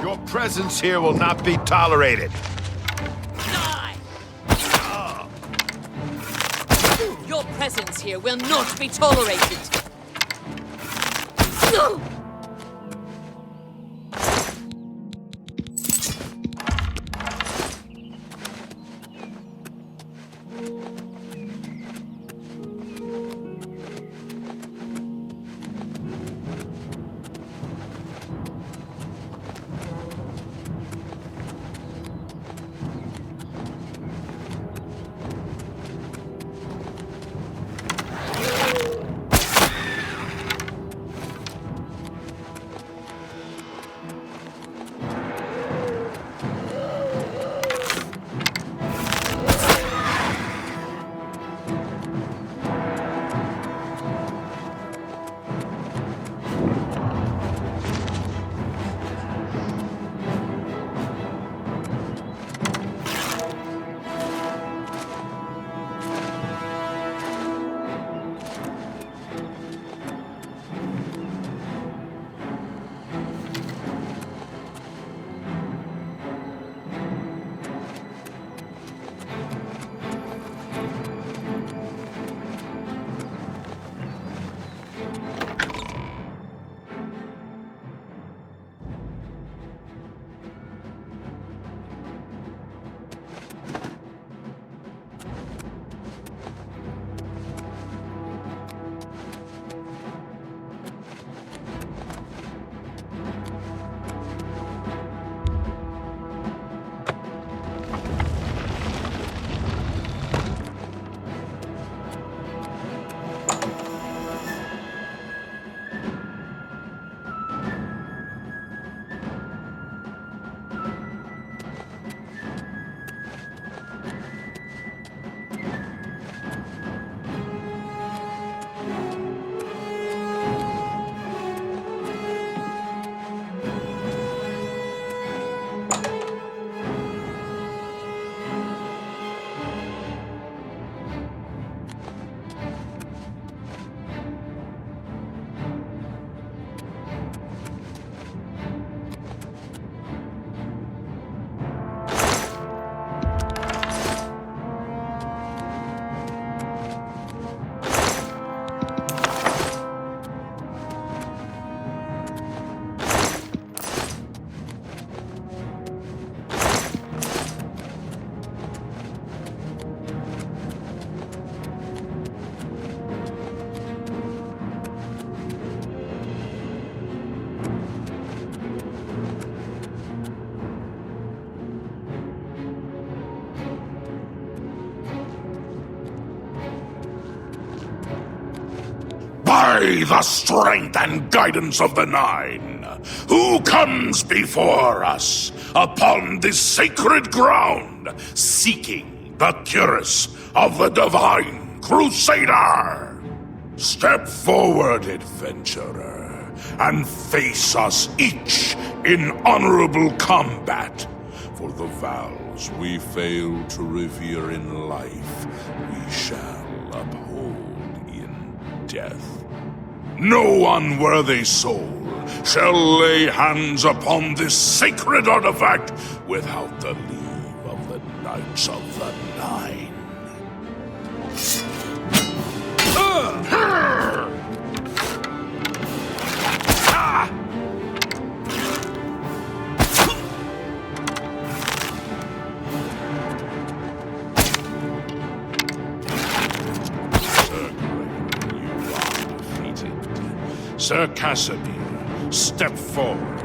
Your presence here will not be tolerated. Die! Your presence here will not be tolerated. By the strength and guidance of the Nine, who comes before us upon this sacred ground, seeking the cuirass of the divine Crusader? Step forward, adventurer, and face us each in honorable combat. For the vows we fail to revere in life, we shall uphold in death. No unworthy soul shall lay hands upon this sacred artifact without the leave of the Knights of the Nine. Sir Casimir, step forward.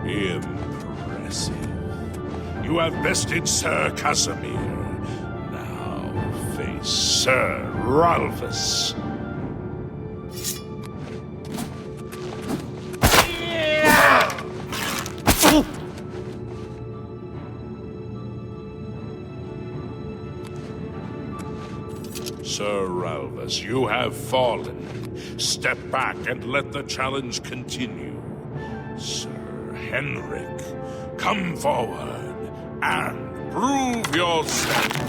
Impressive. You have bested Sir Casimir. Now face Sir Ralphus. Sir Ralvus, you have fallen. Step back and let the challenge continue. Sir Henrik, come forward and prove yourself.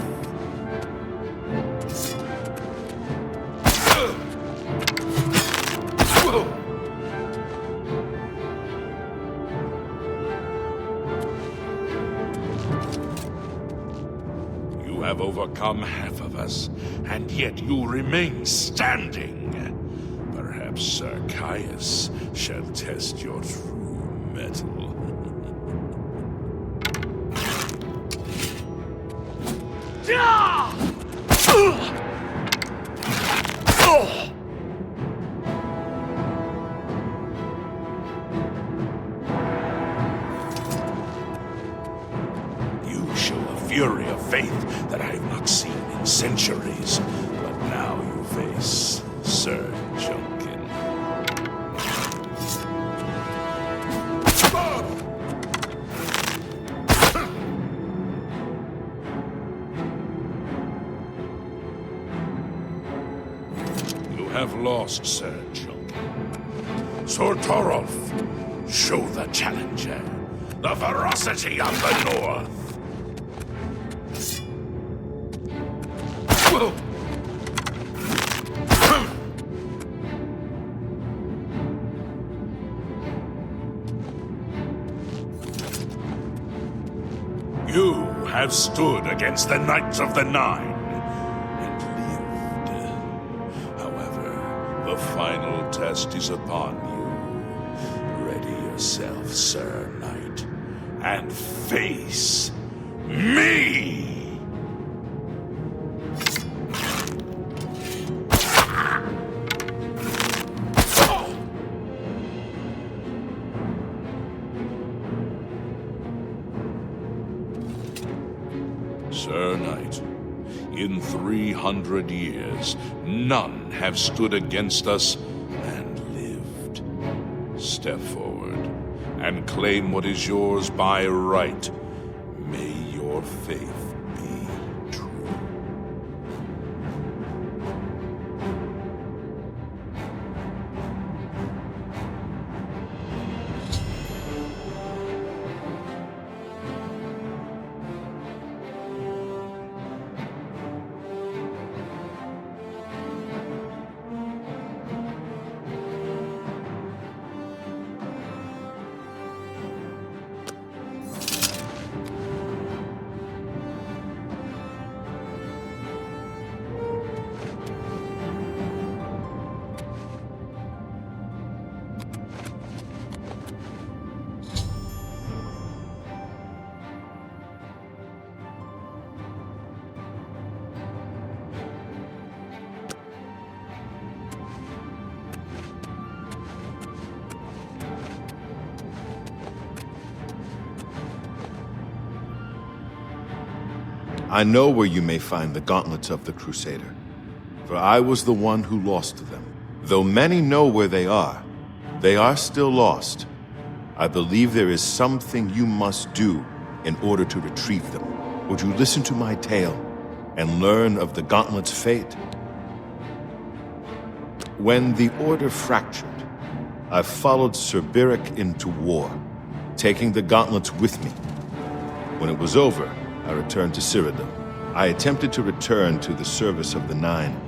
You have overcome half of us, and yet you remain standing. Perhaps Sir Caius shall test your true mettle. You show a fury of faith that I have not seen in centuries, but now you face Sir Junkin. You have lost, Sir Junkin. Sir Torolf, show the challenger the ferocity of the North. You have stood against the Knights of the Nine and lived. However, the final test is upon you. Ready yourself, Sir Knight, and face me! Sir Knight, in 300 years, none have stood against us and lived. Step forward and claim what is yours by right. May your faith be true. I know where you may find the gauntlets of the Crusader, for I was the one who lost them. Though many know where they are still lost. I believe there is something you must do in order to retrieve them. Would you listen to my tale and learn of the gauntlet's fate? When the Order fractured, I followed Sir Beric into war, taking the gauntlets with me. When it was over, I returned to Cyrodiil. I attempted to return to the service of the Nine,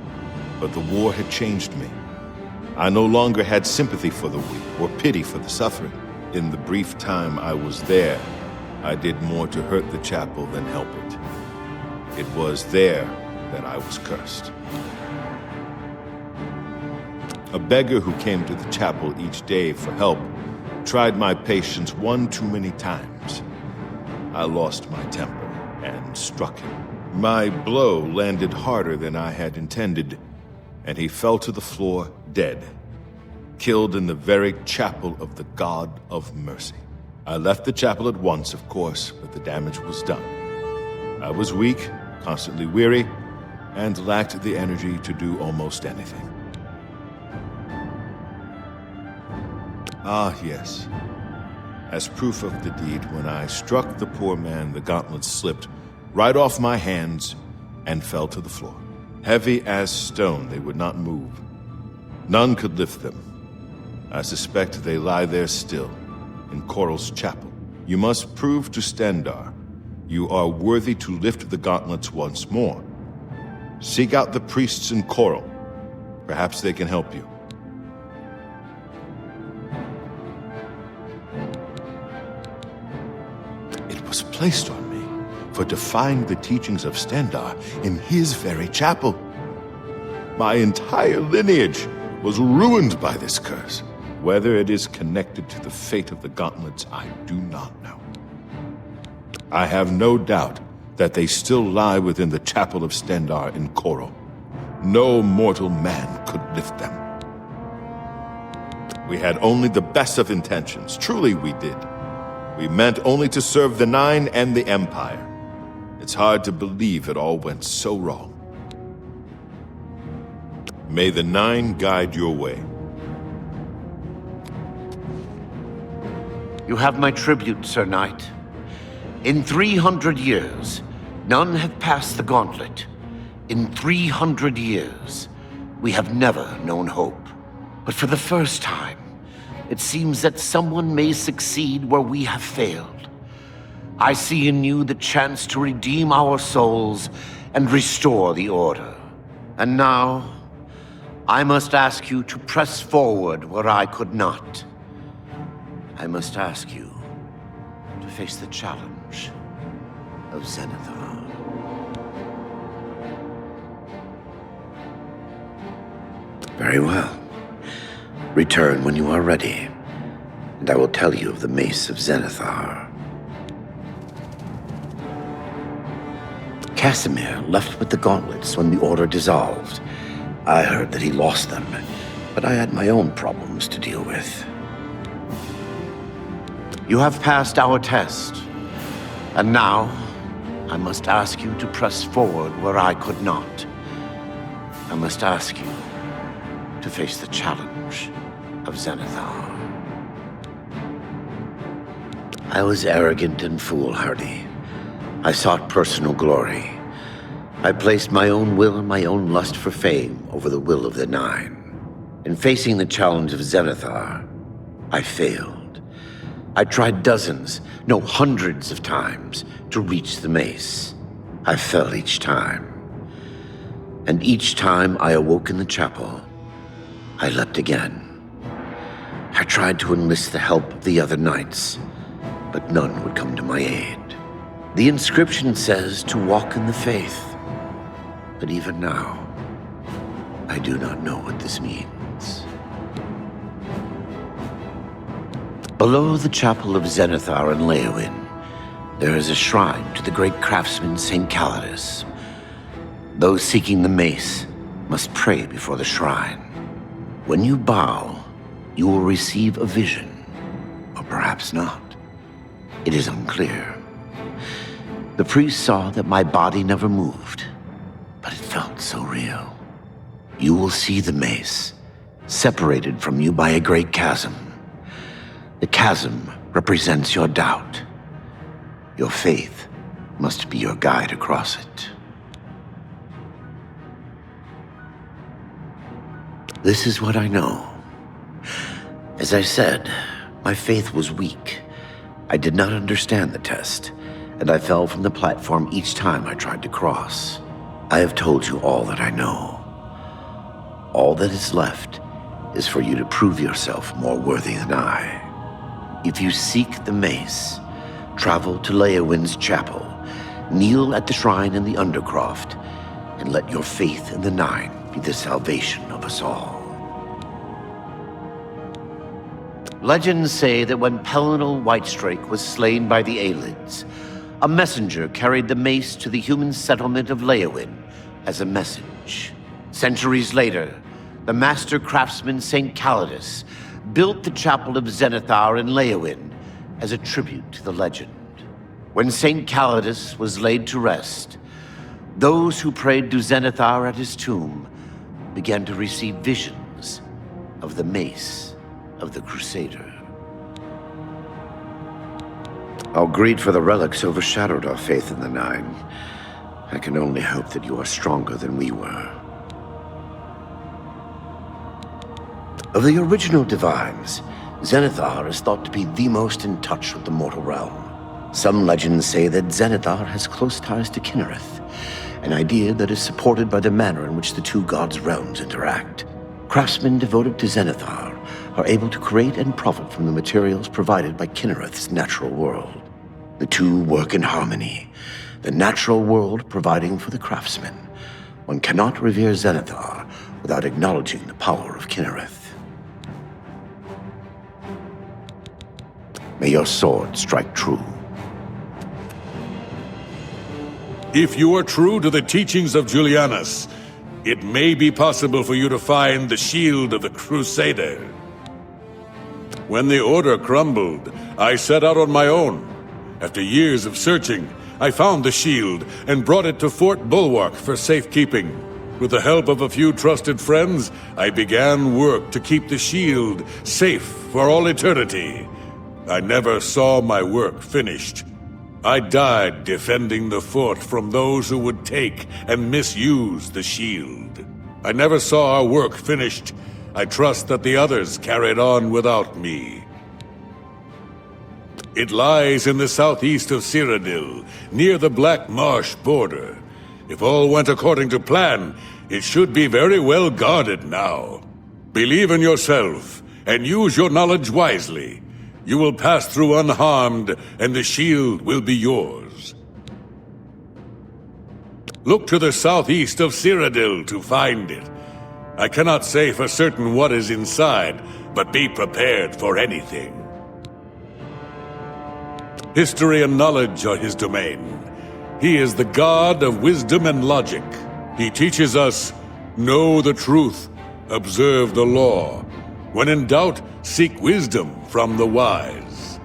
but the war had changed me. I no longer had sympathy for the weak or pity for the suffering. In the brief time I was there, I did more to hurt the chapel than help it. It was there that I was cursed. A beggar who came to the chapel each day for help tried my patience one too many times. I lost my temper and struck him. My blow landed harder than I had intended, and he fell to the floor dead, killed in the very chapel of the God of Mercy. I left the chapel at once, of course, but the damage was done. I was weak, constantly weary, and lacked the energy to do almost anything. Ah, yes. As proof of the deed, when I struck the poor man, the gauntlet slipped right off my hands and fell to the floor. Heavy as stone, they would not move. None could lift them. I suspect they lie there still, in Coral's chapel. You must prove to Stendarr you are worthy to lift the gauntlets once more. Seek out the priests in Coral. Perhaps they can help you. It was placed on me for defying the teachings of Stendarr in his very chapel. My entire lineage was ruined by this curse. Whether it is connected to the fate of the gauntlets, I do not know. I have no doubt that they still lie within the chapel of Stendarr in Coral. No mortal man could lift them. We had only the best of intentions. Truly we did. We meant only to serve the Nine and the Empire. It's hard to believe it all went so wrong. May the Nine guide your way. You have my tribute, Sir Knight. In 300 years, none have passed the gauntlet. In 300 years, we have never known hope. But for the first time, it seems that someone may succeed where we have failed. I see in you the chance to redeem our souls and restore the Order. And now, I must ask you to press forward where I could not. I must ask you to face the challenge of Zenithar. Very well. Return when you are ready, and I will tell you of the Mace of Zenithar. Casimir left with the gauntlets when the Order dissolved. I heard that he lost them, but I had my own problems to deal with. You have passed our test, and now I must ask you to press forward where I could not. I must ask you to face the challenge of Zenithar. I was arrogant and foolhardy. I sought personal glory. I placed my own will and my own lust for fame over the will of the Nine. In facing the challenge of Zenithar, I failed. I tried dozens, no hundreds of times to reach the mace. I fell each time. And each time I awoke in the chapel, I leapt again. I tried to enlist the help of the other knights, but none would come to my aid. The inscription says to walk in the faith, but even now, I do not know what this means. Below the chapel of Zenithar and Leowin, there is a shrine to the great craftsman St. Calidus. Those seeking the mace must pray before the shrine. When you bow, you will receive a vision, or perhaps not. It is unclear. The priest saw that my body never moved, but it felt so real. You will see the mace, separated from you by a great chasm. The chasm represents your doubt. Your faith must be your guide across it. This is what I know. As I said, my faith was weak. I did not understand the test, and I fell from the platform each time I tried to cross. I have told you all that I know. All that is left is for you to prove yourself more worthy than I. If you seek the mace, travel to Leowin's chapel, kneel at the shrine in the Undercroft, and let your faith in the Nine be the salvation of us all. Legends say that when Pellinal Whitestrake was slain by the Aelids, a messenger carried the mace to the human settlement of Leowin as a message. Centuries later, the master craftsman St. Calidus built the chapel of Zenithar in Leowin as a tribute to the legend. When St. Calidus was laid to rest, those who prayed to Zenithar at his tomb began to receive visions of the mace of the Crusader. Our greed for the relics overshadowed our faith in the Nine. I can only hope that you are stronger than we were. Of the original divines, Zenithar is thought to be the most in touch with the mortal realm. Some legends say that Zenithar has close ties to Kinnereth, an idea that is supported by the manner in which the two gods' realms interact. Craftsmen devoted to Zenithar are able to create and profit from the materials provided by Kinnereth's natural world. The two work in harmony, the natural world providing for the craftsmen. One cannot revere Zenithar without acknowledging the power of Kinnereth. May your sword strike true. If you are true to the teachings of Julianus, it may be possible for you to find the shield of the Crusader. When the Order crumbled, I set out on my own. After years of searching, I found the shield and brought it to Fort Bulwark for safekeeping. With the help of a few trusted friends, I began work to keep the shield safe for all eternity. I never saw my work finished. I died defending the fort from those who would take and misuse the shield. I never saw our work finished. I trust that the others carried on without me. It lies in the southeast of Cyrodiil, near the Black Marsh border. If all went according to plan, it should be very well guarded now. Believe in yourself, and use your knowledge wisely. You will pass through unharmed, and the shield will be yours. Look to the southeast of Cyrodiil to find it. I cannot say for certain what is inside, but be prepared for anything. History and knowledge are his domain. He is the god of wisdom and logic. He teaches us, know the truth, observe the law. When in doubt, seek wisdom from the wise.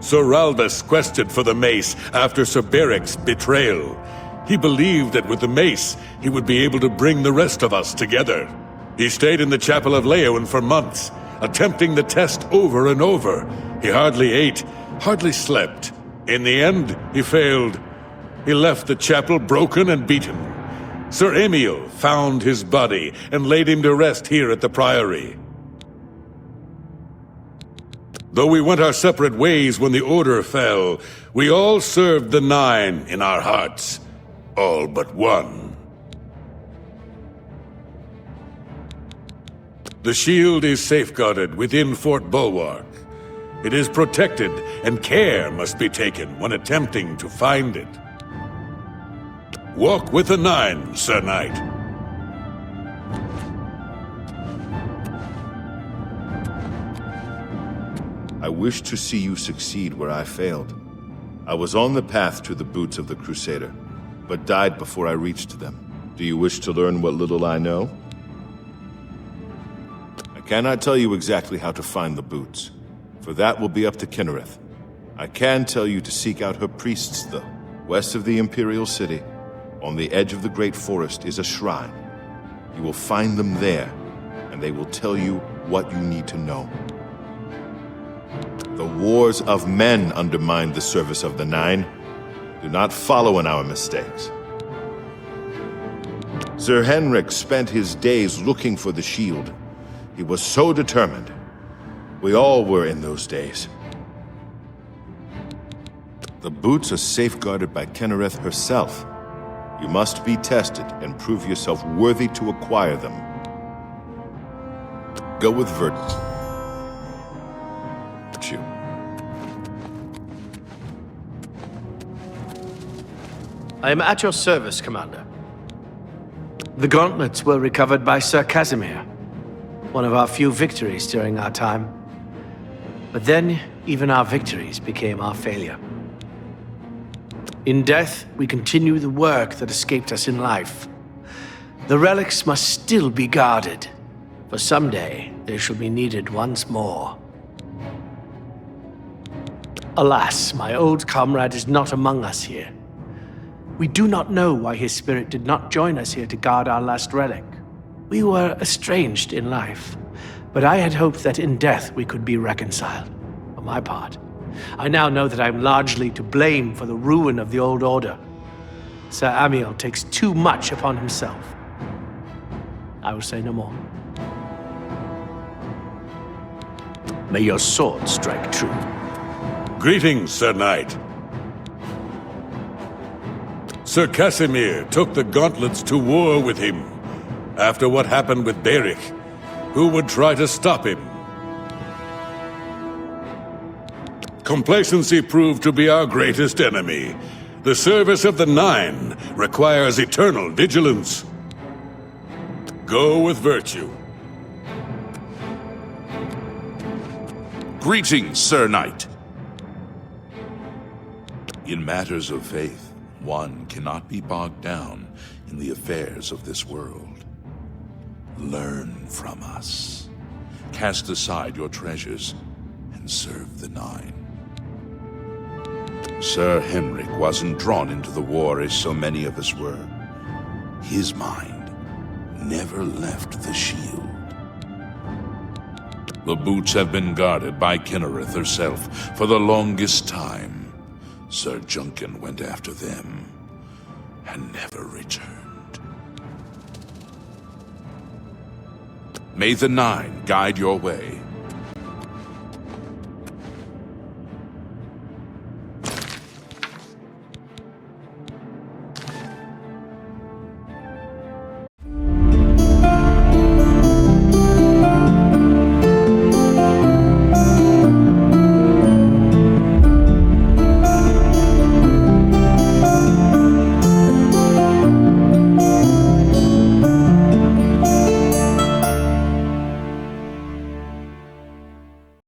Sir Ralbus quested for the mace after Sir Beric's betrayal. He believed that with the mace, he would be able to bring the rest of us together. He stayed in the chapel of Leon for months, attempting the test over and over. He hardly ate, hardly slept. In the end, he failed. He left the chapel broken and beaten. Sir Emil found his body and laid him to rest here at the Priorei. Though we went our separate ways when the Order fell, we all served the Nine in our hearts. All but one. The shield is safeguarded within Fort Bulwark. It is protected, and care must be taken when attempting to find it. Walk with the Nine, Sir Knight. I wish to see you succeed where I failed. I was on the path to the boots of the Crusader, but died before I reached them. Do you wish to learn what little I know? I cannot tell you exactly how to find the boots, for that will be up to Kinnereth. I can tell you to seek out her priests, though. West of the Imperial City, on the edge of the Great Forest, is a shrine. You will find them there, and they will tell you what you need to know. The wars of men undermined the service of the Nine. Do not follow in our mistakes. Sir Henrik spent his days looking for the shield. He was so determined. We all were in those days. The boots are safeguarded by Kinnereth herself. You must be tested and prove yourself worthy to acquire them. Go with virtue. I am at your service, Commander. The gauntlets were recovered by Sir Casimir, one of our few victories during our time. But then, even our victories became our failure. In death, we continue the work that escaped us in life. The relics must still be guarded, for someday they shall be needed once more. Alas, my old comrade is not among us here. We do not know why his spirit did not join us here to guard our last relic. We were estranged in life, but I had hoped that in death we could be reconciled. For my part, I now know that I'm largely to blame for the ruin of the old order. Sir Amiel takes too much upon himself. I will say no more. May your sword strike true. Greetings, Sir Knight. Sir Casimir took the gauntlets to war with him after what happened with Beric. Who would try to stop him? Complacency proved to be our greatest enemy. The service of the Nine requires eternal vigilance. Go with virtue. Greetings, Sir Knight. In matters of faith, one cannot be bogged down in the affairs of this world. Learn from us. Cast aside your treasures and serve the Nine. Sir Henrik wasn't drawn into the war as so many of us were. His mind never left the shield. The boots have been guarded by Kinnereth herself for the longest time. Sir Junkin went after them and never returned. May the Nine guide your way.